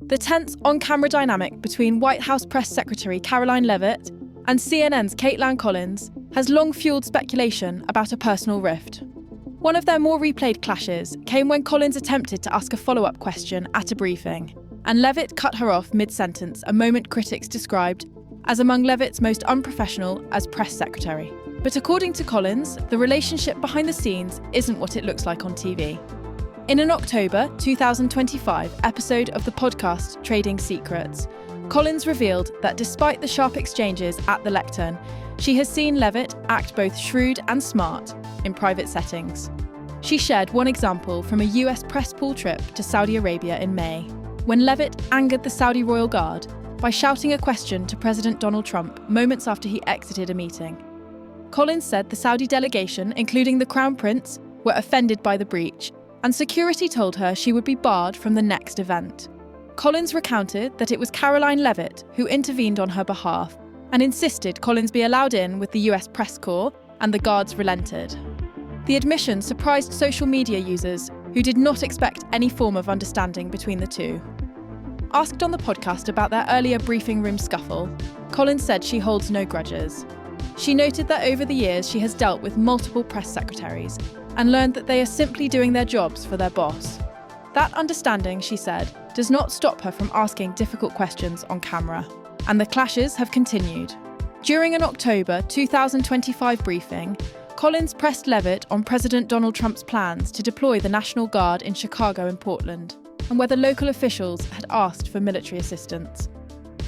The tense on-camera dynamic between White House Press Secretary Karoline Leavitt and CNN's Kaitlan Collins has long fueled speculation about a personal rift. One of their more replayed clashes came when Collins attempted to ask a follow-up question at a briefing, and Leavitt cut her off mid-sentence, a moment critics described as among Leavitt's most unprofessional as press secretary. But according to Collins, the relationship behind the scenes isn't what it looks like on TV. In an October 2025 episode of the podcast Trading Secrets, Collins revealed that despite the sharp exchanges at the lectern, she has seen Leavitt act both shrewd and smart in private settings. She shared one example from a US press pool trip to Saudi Arabia in May, when Leavitt angered the Saudi royal guard by shouting a question to President Donald Trump moments after he exited a meeting. Collins said the Saudi delegation, including the Crown Prince, were offended by the breach, and security told her she would be barred from the next event. Collins recounted that it was Karoline Leavitt who intervened on her behalf and insisted Collins be allowed in with the US press corps, and the guards relented. The admission surprised social media users who did not expect any form of understanding between the two. Asked on the podcast about their earlier briefing room scuffle, Collins said she holds no grudges. She noted that over the years she has dealt with multiple press secretaries and learned that they are simply doing their jobs for their boss. That understanding, she said, does not stop her from asking difficult questions on camera, and the clashes have continued. During an October 2025 briefing, Collins pressed Leavitt on President Donald Trump's plans to deploy the National Guard in Chicago and Portland, and whether local officials had asked for military assistance.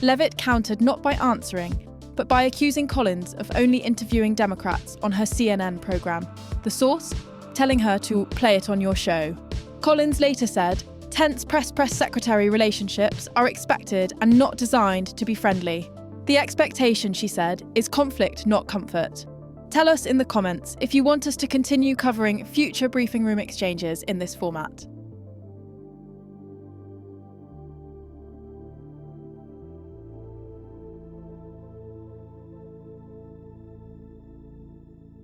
Leavitt countered not by answering, but by accusing Collins of only interviewing Democrats on her CNN program, the source telling her to play it on your show. Collins later said, tense press secretary relationships are expected and not designed to be friendly. The expectation, she said, is conflict, not comfort. Tell us in the comments if you want us to continue covering future briefing room exchanges in this format.